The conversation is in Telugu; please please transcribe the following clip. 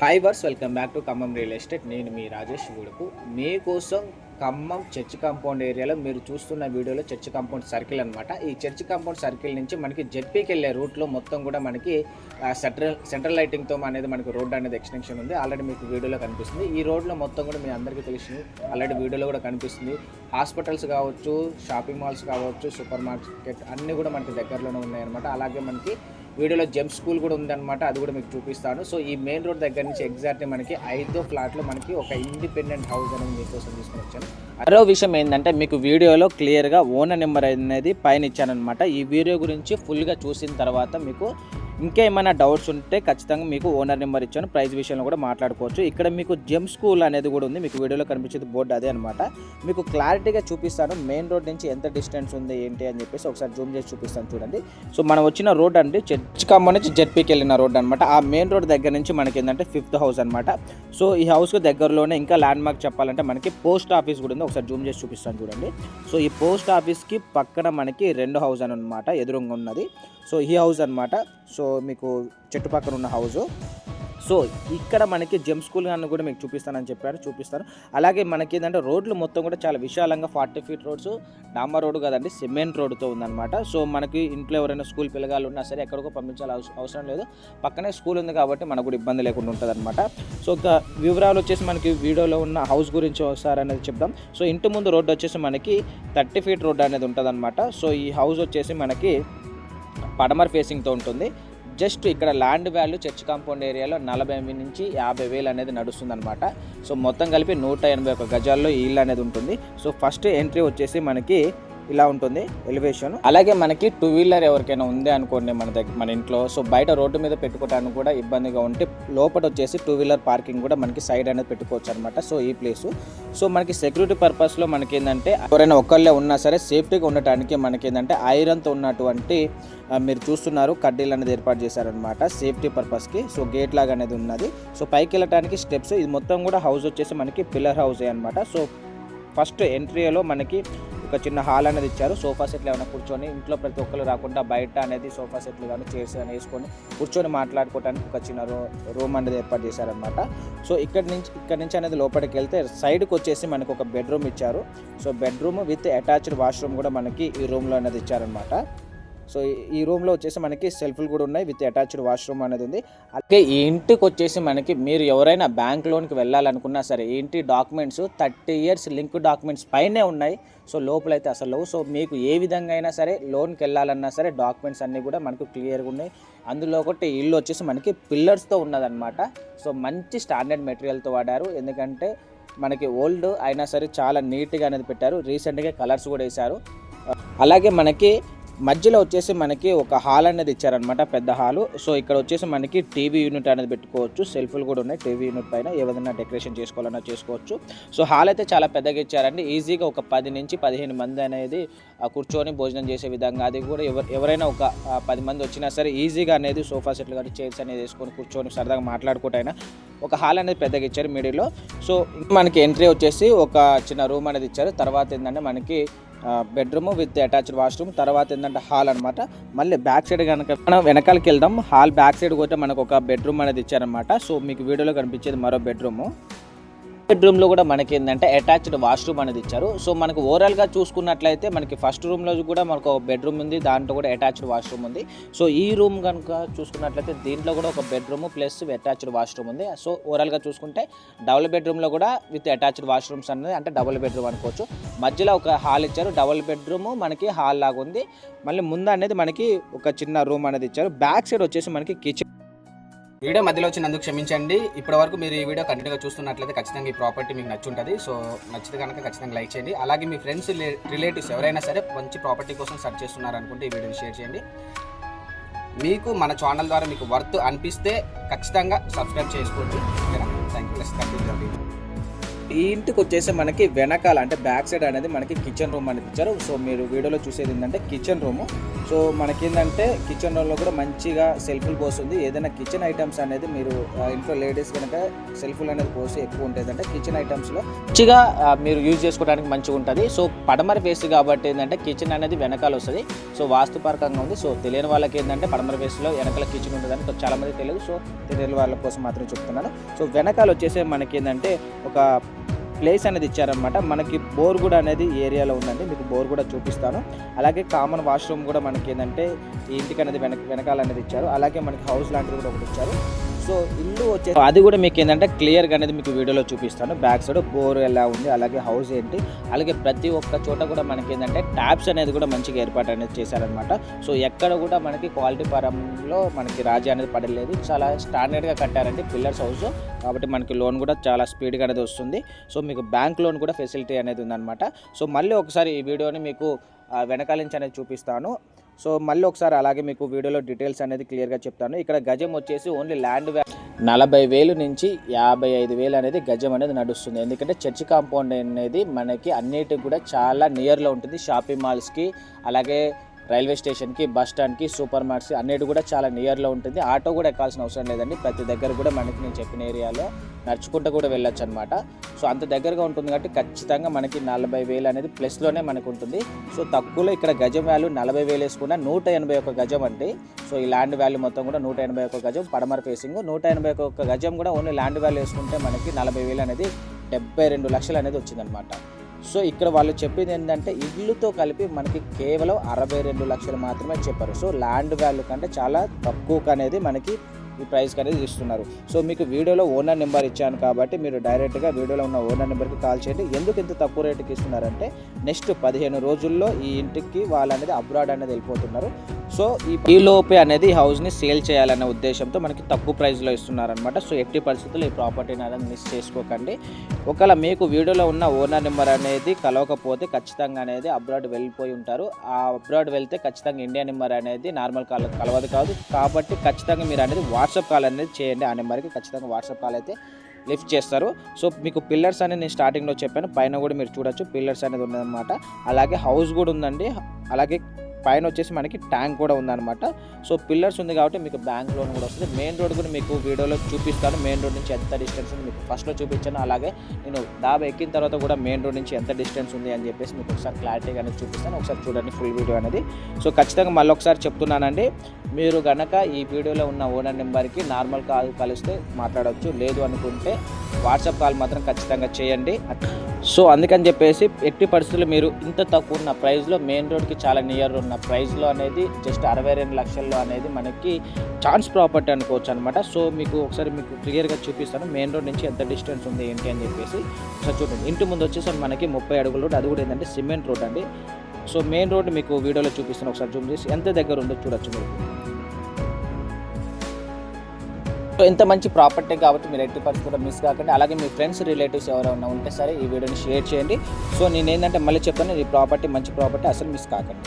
హాయ్ వర్స్ welcome back to Khammam real estate. నేను మీ రాజేష్ గుడుకు మీకోసం ఖమ్మం చర్చ్ కాంపౌండ్ ఏరియాలో మీరు చూస్తున్న వీడియోలో చర్చ్ కాంపౌండ్ సర్కిల్ అనమాట. ఈ చర్చ్ కాంపౌండ్ సర్కిల్ నుంచి మనకి జెడ్పీకి వెళ్ళే రూట్లో మొత్తం కూడా మనకి సెంట్రల్ లైటింగ్తో అనేది మనకి రోడ్ అనేది ఎక్స్టెన్షన్ ఉంది. ఆల్రెడీ మీకు వీడియోలో కనిపిస్తుంది. ఈ రోడ్లో మొత్తం కూడా మీ అందరికీ తెలిసింది, ఆల్రెడీ వీడియోలో కూడా కనిపిస్తుంది. హాస్పిటల్స్ కావచ్చు, షాపింగ్ మాల్స్ కావచ్చు, సూపర్ మార్కెట్ అన్నీ కూడా మనకి దగ్గరలోనే ఉన్నాయన్నమాట. అలాగే మనకి వీడియోలో జెమ్ స్కూల్ కూడా ఉందన్నమాట, అది కూడా మీకు చూపిస్తాను. సో ఈ మెయిన్ రోడ్ దగ్గర నుంచి ఎగ్జాక్ట్లీ మనకి 5వ ఫ్లాట్లో మనకి ఒక ఇండిపెండెంట్ హౌస్ అనేది మీకోసం తీసుకుని వచ్చాను. మరో విషయం ఏంటంటే మీకు వీడియోలో క్లియర్గా ఓనర్ నెంబర్ అనేది పైన ఇచ్చానమాట. ఈ వీడియో గురించి ఫుల్గా చూసిన తర్వాత మీకు ఇంకేమైనా డౌట్స్ ఉంటే ఖచ్చితంగా మీకు ఓనర్ నెంబర్ ఇచ్చాను. ప్రైస్ విషయంలో కూడా మాట్లాడుకోవచ్చు. ఇక్కడ మీకు జెమ్ స్కూల్ అనేది కూడా ఉంది, మీకు వీడియోలో కనిపించేది బోర్డు అదే అనమాట. మీకు క్లారిటీగా చూపిస్తాను మెయిన్ రోడ్ నుంచి ఎంత డిస్టెన్స్ ఉంది ఏంటి అని చెప్పేసి ఒకసారి జూమ్ చేసి చూపిస్తాను చూడండి. సో మనం వచ్చిన రోడ్ అంటే చర్చ్ కాంపౌండ్ నుంచి జెడ్పీకి వెళ్ళిన రోడ్ అనమాట. ఆ మెయిన్ రోడ్ దగ్గర నుంచి మనకి ఏంటంటే 5th హౌస్ అనమాట. సో ఈ హౌస్కి దగ్గరలోనే ఇంకా ల్యాండ్ మార్క్ చెప్పాలంటే మనకి పోస్ట్ ఆఫీస్ కూడా ఉంది, ఒకసారి జూమ్ చేసి చూపిస్తాను చూడండి. సో ఈ పోస్ట్ ఆఫీస్కి పక్కన మనకి 2 హౌస్ అని అనమాట ఎదురుగా ఉన్నది. సో ఈ హౌస్ అనమాట. సో మీకు చెట్టు పక్కన ఉన్న హౌస్. సో ఇక్కడ మనకి జెమ్ స్కూల్ అని కూడా మీకు చూపిస్తాను. అలాగే మనకి ఏంటంటే రోడ్లు మొత్తం కూడా చాలా విశాలంగా 40 ఫీట్ రోడ్స్, డాంబర్ రోడ్డు కదండి, సిమెంట్ రోడ్డుతో ఉందన్నమాట. సో మనకి ఇంట్లో ఎవరైనా స్కూల్ పిల్లగాళ్ళు ఉన్నా సరే ఎక్కడికో పంపించాలి అవసరం లేదు, పక్కనే స్కూల్ ఉంది కాబట్టి మనకు కూడా ఇబ్బంది లేకుండా ఉంటుంది అనమాట. సో వివరాలు వచ్చేసి మనకి వీడియోలో ఉన్న హౌస్ గురించి ఒకసారి అనేది చెప్దాం. సో ఇంటి ముందు రోడ్డు వచ్చేసి మనకి 30 ఫీట్ రోడ్డు అనేది ఉంటుంది అనమాట. సో ఈ హౌస్ వచ్చేసి మనకి పడమర్ ఫేసింగ్తో ఉంటుంది. జస్ట్ ఇక్కడ ల్యాండ్ వాల్యూ చర్చ్ కాంపౌండ్ ఏరియాలో 40,000 నుంచి 50,000 అనేది నడుస్తుంది అనమాట. సో మొత్తం కలిపి 181 గజాల్లో ఈ ఇల్లు అనేది ఉంటుంది. సో ఫస్ట్ ఎంట్రీ వచ్చేసి మనకి ఇలా ఉంటుంది ఎలివేషన్. అలాగే మనకి 2 వీలర్ ఎవరికైనా ఉంది అనుకోండి మన ఇంట్లో, సో బయట రోడ్డు మీద పెట్టుకోవడానికి కూడా ఇబ్బందిగా ఉంటే లోపల వచ్చేసి 2 వీలర్ పార్కింగ్ కూడా మనకి సైడ్ అనేది పెట్టుకోవచ్చు అనమాట. సో ఈ ప్లేసు సో మనకి సెక్యూరిటీ పర్పస్లో మనకి ఏంటంటే ఎవరైనా ఒక్కళ్ళే ఉన్నా సరే సేఫ్టీగా ఉండటానికి మనకి ఏంటంటే ఐరన్తో ఉన్నటువంటి మీరు చూస్తున్నారు కడ్డీలు అనేది ఏర్పాటు చేశారనమాట సేఫ్టీ పర్పస్కి. సో గేట్ లాగా అనేది ఉన్నది. సో పైకి వెళ్ళడానికి స్టెప్స్. ఇది మొత్తం కూడా హౌస్ వచ్చేసి మనకి పిల్లర్ హౌస్ అనమాట. సో ఫస్ట్ ఎంట్రీలో మనకి ఒక చిన్న హాల్ అనేది ఇచ్చారు. సోఫా సెట్లు ఏమైనా కూర్చొని ఇంట్లో ప్రతి ఒక్కరు రాకుండా బయట అనేది సోఫా సెట్లు కానీ చైర్స్ కానీ వేసుకొని కూర్చొని మాట్లాడుకోవడానికి ఒక చిన్న రూమ్ అనేది ఏర్పాటు చేశారనమాట. సో ఇక్కడ నుంచి అనేది లోపలికి వెళ్తే సైడ్కి వచ్చేసి మనకు ఒక బెడ్రూమ్ ఇచ్చారు. So bedroom with attached washroom కూడా మనకి ఈ రూమ్లో అనేది ఇచ్చారనమాట. సో ఈ రూమ్లో వచ్చేసి మనకి సెల్ఫ్లు కూడా ఉన్నాయి, విత్ అటాచ్డ్ వాష్రూమ్ అనేది ఉంది. అలాగే ఈ ఇంటికి వచ్చేసి మనకి మీరు ఎవరైనా బ్యాంక్ లోన్కి వెళ్ళాలనుకున్నా సరే ఈ ఇంటి డాక్యుమెంట్స్ 30 ఇయర్స్ లింక్ డాక్యుమెంట్స్ పైనే ఉన్నాయి. సో లోపలైతే అసలు లేవు. సో మీకు ఏ విధంగా అయినా సరే లోన్కి వెళ్ళాలన్నా సరే డాక్యుమెంట్స్ అన్నీ కూడా మనకు క్లియర్గా ఉన్నాయి. అందులో ఒకటి ఇల్లు వచ్చేసి మనకి పిల్లర్స్తో ఉన్నదన్నమాట. సో మంచి స్టాండర్డ్ మెటీరియల్తో వాడారు, ఎందుకంటే మనకి ఓల్డ్ అయినా సరే చాలా నీట్గా అనేది పెట్టారు. రీసెంట్గా కలర్స్ కూడా వేశారు. అలాగే మనకి మధ్యలో వచ్చేసి మనకి ఒక హాల్ అనేది ఇచ్చారనమాట, పెద్ద హాలు. సో ఇక్కడ వచ్చేసి మనకి టీవీ యూనిట్ అనేది పెట్టుకోవచ్చు, సెల్ఫ్లు కూడా ఉన్నాయి. టీవీ యూనిట్ పైన ఏదైనా డెకరేషన్ చేసుకోవాలన్నా చేసుకోవచ్చు. సో హాల్ అయితే చాలా పెద్దగా ఇచ్చారండి. ఈజీగా ఒక 10 నుంచి 15 మంది అనేది కూర్చొని భోజనం చేసే విధంగా, అది కూడా ఎవరైనా ఒక 10 మంది వచ్చినా సరే ఈజీగా అనేది సోఫా సెట్లు కానీ చైర్స్ అనేది వేసుకొని కూర్చొని సరదాగా మాట్లాడుకుంటైనా ఒక హాల్ అనేది పెద్దగా ఇచ్చారు మిడిల్లో. సో మనకి ఎంట్రీ వచ్చేసి ఒక చిన్న రూమ్ అనేది ఇచ్చారు. తర్వాత ఏంటంటే మనకి బెడ్రూమ్ విత్ అటాచ్డ్ వాష్రూమ్, తర్వాత ఏంటంటే హాల్ అనమాట. మళ్ళీ బ్యాక్ సైడ్ కనుక మనం వెనకాలకి వెళ్దాం, హాల్ బ్యాక్ సైడ్ కూడా మనకు ఒక బెడ్రూమ్ అనేది ఇచ్చారనమాట. సో మీకు వీడియోలో కనిపించేది మరో బెడ్రూము. బెడ్రూమ్లో కూడా మనకి ఏంటంటే అటాచ్డ్ వాష్రూమ్ అనేది ఇచ్చారు. సో మనకు ఓవరాల్గా చూసుకున్నట్లయితే మనకి ఫస్ట్ రూమ్లో కూడా మనకు ఒక బెడ్రూమ్ ఉంది, దాంట్లో కూడా అటాచ్డ్ వాష్రూమ్ ఉంది. సో ఈ రూమ్ కనుక చూసుకున్నట్లయితే దీంట్లో కూడా ఒక బెడ్రూమ్ ప్లస్ అటాచ్డ్ వాష్రూమ్ ఉంది. సో ఓవరాల్గా చూసుకుంటే డబుల్ బెడ్రూమ్లో కూడా విత్ అటాచ్డ్ వాష్రూమ్స్ అనేది అంటే డబుల్ బెడ్రూమ్ అనుకోవచ్చు. మధ్యలో ఒక హాల్ ఇచ్చారు, డబుల్ బెడ్రూమ్ మనకి హాల్ లాగా ఉంది. మళ్ళీ ముందు అనేది మనకి ఒక చిన్న రూమ్ అనేది ఇచ్చారు. బ్యాక్ సైడ్ వచ్చేసి మనకి కిచెన్. వీడియో మధ్యలో వచ్చినందుకు క్షమించండి. ఇప్పటి వరకు మీరు ఈ వీడియో కంటిన్యూగా చూస్తున్నట్లయితే ఖచ్చితంగా ఈ ప్రాపర్టీ మీకు నచ్చుంటుంది. సో నచ్చితే కనుక ఖచ్చితంగా లైక్ చేయండి. అలాగే మీ ఫ్రెండ్స్ రిలేటివ్స్ ఎవరైనా సరే మంచి ప్రాపర్టీ కోసం సెర్చ్ చేస్తున్నారనుకుంటే ఈ వీడియోని షేర్ చేయండి. మీకు మన ఛానల్ ద్వారా మీకు వర్త్ అనిపిస్తే ఖచ్చితంగా సబ్స్క్రైబ్ చేసుకోండి. Thank you. ఈ ఇంటికి వచ్చేసి మనకి వెనకాల అంటే బ్యాక్ సైడ్ అనేది మనకి కిచెన్ రూమ్ అనేది ఇచ్చారు. సో మీరు వీడియోలో చూసేది ఏంటంటే కిచెన్ రూము. సో మనకి ఏంటంటే కిచెన్ రూమ్లో కూడా మంచిగా సెల్ఫ్లు పోస్తుంది. ఏదైనా కిచెన్ ఐటమ్స్ అనేది మీరు ఇంట్లో లేడీస్ కనుక సెల్ఫ్లు అనేది పోసి ఎక్కువ ఉంటుంది అంటే కిచెన్ ఐటమ్స్లో మంచిగా మీరు యూజ్ చేసుకోవడానికి మంచిగా ఉంటుంది. సో పడమర ఫేస్ కాబట్టి ఏంటంటే కిచెన్ అనేది వెనకాల వస్తుంది. సో వాస్తుపరకంగా ఉంది. సో తెలియని వాళ్ళకి ఏంటంటే పడమర ఫేస్లో వెనకాల కిచెన్ ఉంటుందని చాలామంది తెలియదు. సో తెలియని వాళ్ళ కోసం మాత్రం చెప్తున్నాను. సో వెనకాల వచ్చేసి మనకి ఏంటంటే ఒక ప్లేస్ అనేది ఇచ్చారనమాట. మనకి బోర్ కూడా అనేది ఏరియాలో ఉందండి, మీకు బోర్ కూడా చూపిస్తాను. అలాగే కామన్ వాష్రూమ్ కూడా మనకి ఏంటంటే ఈ ఇంటికి అనేది వెనకాల అనేది ఇచ్చారు. అలాగే మనకి హౌస్ లాంటిది కూడా ఒకటి ఇచ్చారు. సో ఇల్లు వచ్చే అది కూడా మీకు ఏంటంటే క్లియర్గా అనేది మీకు వీడియోలో చూపిస్తాను. బ్యాక్ సైడ్ బోర్ ఎలా ఉంది, అలాగే హౌస్ ఏంటి, అలాగే ప్రతి ఒక్క చోట కూడా మనకి ఏంటంటే ట్యాప్స్ అనేది కూడా మంచిగా ఏర్పాటు అనేది చేశారనమాట. సో ఎక్కడ కూడా మనకి క్వాలిటీ పరంలో మనకి రాజీ అనేది పడలేదు. చాలా స్టాండర్డ్గా కట్టారండి పిల్లర్స్ హౌస్ కాబట్టి మనకి లోన్ కూడా చాలా స్పీడ్గా అనేది వస్తుంది. సో మీకు బ్యాంక్ లోన్ కూడా ఫెసిలిటీ అనేది ఉందన్నమాట. సో మళ్ళీ ఒకసారి ఈ వీడియోని మీకు వెనకాల నుంచి అనేది చూపిస్తాను. సో మళ్ళీ ఒకసారి అలాగే మీకు వీడియోలో డీటెయిల్స్ అనేది క్లియర్గా చెప్తాను. ఇక్కడ గజం వచ్చేసి ఓన్లీ ల్యాండ్ 40,000 నుంచి 55,000 అనేది గజం అనేది నడుస్తుంది. ఎందుకంటే చర్చి కాంపౌండ్ అనేది మనకి అన్నిటికి కూడా చాలా నియర్లో ఉంటుంది. షాపింగ్ మాల్స్కి, అలాగే రైల్వే స్టేషన్కి, బస్ స్టాండ్కి, సూపర్ మార్కెట్స్కి అన్నిటి కూడా చాలా నియర్లో ఉంటుంది. ఆటో కూడా ఎక్కాల్సిన అవసరం లేదండి. ప్రతి దగ్గర కూడా మనకి నేను చెప్పిన ఏరియాలో నడుచుకుంటూ కూడా వెళ్ళొచ్చు అనమాట. సో అంత దగ్గరగా ఉంటుంది కాబట్టి ఖచ్చితంగా మనకి 40,000 అనేది ప్లస్లోనే మనకు ఉంటుంది. సో తక్కువలో ఇక్కడ గజం వాల్యూ 40,000 వేసుకున్న 181 గజం అండి. సో ఈ ల్యాండ్ వాల్యూ మొత్తం కూడా 181 గజం పడమర ఫేసింగ్. 181 గజం కూడా ఓన్లీ ల్యాండ్ వాల్యూ వేసుకుంటే మనకి 40,000 అనేది 72 లక్షలు అనేది వచ్చిందనమాట. సో ఇక్కడ వాళ్ళు చెప్పింది ఏంటంటే ఇల్లుతో కలిపి మనకి కేవలం 62 లక్షలు మాత్రమే చెప్పారు. సో ల్యాండ్ వాల్యూ కంటే చాలా తక్కువకు అనేది మనకి ఈ ప్రైస్కి అనేది ఇస్తున్నారు. సో మీకు వీడియోలో ఓనర్ నెంబర్ ఇచ్చాను కాబట్టి మీరు డైరెక్ట్గా వీడియోలో ఉన్న ఓనర్ నెంబర్కి కాల్ చేయండి. ఎందుకు ఇంత తక్కువ రేటుకి ఇస్తున్నారంటే నెక్స్ట్ 15 రోజుల్లో ఈ ఇంటికి వాళ్ళు అనేది అబ్రాడ్ అనేది వెళ్ళిపోతున్నారు. సో ఈ లోపే అనేది హౌస్ని సేల్ చేయాలనే ఉద్దేశంతో మనకి తక్కువ ప్రైస్లో ఇస్తున్నారనమాట. సో ఎట్టి పరిస్థితుల్లో ఈ ప్రాపర్టీని అనేది మిస్ చేసుకోకండి. ఒకవేళ మీకు వీడియోలో ఉన్న ఓనర్ నెంబర్ అనేది కలవకపోతే ఖచ్చితంగా అనేది అబ్రాడ్ వెళ్ళిపోయి ఉంటారు. ఆ అబ్రాడ్ వెళ్తే ఖచ్చితంగా ఇండియా నెంబర్ అనేది నార్మల్ కాల్ కలవదు కాదు. కాబట్టి ఖచ్చితంగా మీరు అనేది వాట్సాప్ కాల్ అనేది చేయండి. ఆ నెంబర్కి ఖచ్చితంగా వాట్సాప్ కాల్ అయితే లిఫ్ట్ చేస్తారు. సో మీకు పిల్లర్స్ అనేది నేను స్టార్టింగ్లో చెప్పాను, పైన కూడా మీరు చూడొచ్చు పిల్లర్స్ అనేది ఉందన్నమాట. అలాగే హౌస్ కూడా ఉందండి. అలాగే పైన వచ్చేసి మనకి ట్యాంక్ కూడా ఉందన్నమాట. సో పిల్లర్స్ ఉంది కాబట్టి మీకు బ్యాంక్ లోన్ కూడా వస్తుంది. మెయిన్ రోడ్ కూడా మీకు వీడియోలో చూపిస్తాను. మెయిన్ రోడ్ నుంచి ఎంత డిస్టెన్స్ ఉంది మీకు ఫస్ట్లో చూపించాను. అలాగే నేను డాబా ఎక్కిన తర్వాత కూడా మెయిన్ రోడ్ నుంచి ఎంత డిస్టెన్స్ ఉంది అని చెప్పేసి మీకు ఒకసారి క్లారిటీగా అనేది చూపిస్తాను. ఒకసారి చూడండి ఫుల్ వీడియో అనేది. సో ఖచ్చితంగా మళ్ళీ ఒకసారి చెప్తున్నానండి, మీరు కనుక ఈ వీడియోలో ఉన్న ఓనర్ నెంబర్కి నార్మల్ కాల్ కలిస్తే మాట్లాడవచ్చు. లేదు అనుకుంటే వాట్సాప్ కాల్ మాత్రం ఖచ్చితంగా చేయండి. సో అందుకని చెప్పేసి ఎట్టి పరిస్థితుల్లో మీరు ఇంత తక్కువ ఉన్న ప్రైస్లో మెయిన్ రోడ్కి చాలా నియర్ ఉన్న ప్రైస్లో అనేది జస్ట్ 62 లక్షల్లో అనేది మనకి ఛాన్స్ ప్రాపర్టీ అనుకోవచ్చు అనమాట. సో మీకు ఒకసారి మీకు క్లియర్గా చూపిస్తాను మెయిన్ రోడ్ నుంచి ఎంత డిస్టెన్స్ ఉంది ఏంటి అని చెప్పేసి. ఒకసారి చూడండి, ఇంటి ముందు వచ్చేసి మనకి 30 అడుగుల రోడ్, అది కూడా ఏంటంటే సిమెంట్ రోడ్ అండి. సో మెయిన్ రోడ్ మీకు వీడియోలో చూపిస్తాను. ఒకసారి జూమ్ చేసి ఎంత దగ్గర ఉందో చూడొచ్చు మీరు. సో ఇంత మంచి ప్రాపర్టీ కాబట్టి మీరు ఎట్టి పరిస్థితుల్లో మిస్ కాకండి. అలాగే మీ ఫ్రెండ్స్ రిలేటివ్స్ ఎవరైనా ఉంటే సరే ఈ వీడియోని షేర్ చేయండి. సో నేను ఏంటంటే మళ్ళీ చెప్తాను, ఈ ప్రాపర్టీ మంచి ప్రాపర్టీ, అసలు మిస్ కాకండి.